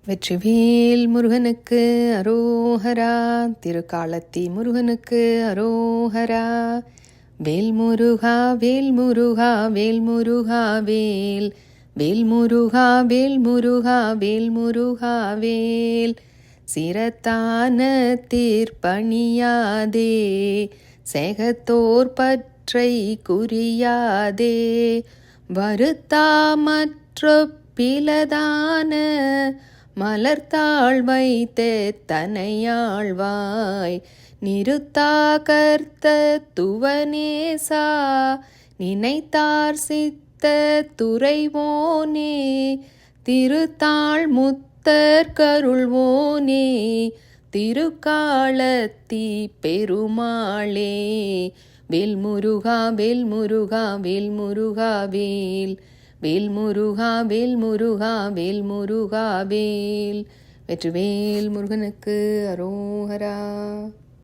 வெற்றிவேல் முருகனுக்கு அரோஹரா. திருக்காலத்தி முருகனுக்கு அரோஹரா. வேல் முருகா வேல் முருகா வேல் முருகா வேல். வேல் முருகா வேல் முருகா வேல் முருகா வேல். சிரத்தான தீர்ப்பணியாதே, செகத்தோர் பற்றை குறியாதே. வருத்தாமற்ற பிலதான மலர்த்தாள் வைத்த தனையாழ்வாய். நிறுத்தாகர்த்த துவனேசா, நினைத்தார் சித்த துறைவோனே. திருத்தாள் முத்தர் கருள்வோனே, திருக்காலத்தி பெருமாளே. வேல் முருகா வேல் முருகா வேல் முருகா வேல். வேல் முருகா வேல் முருகா வேல் முருகா வேல். வெற்றிவேல் முருகனுக்கு அரோஹரா.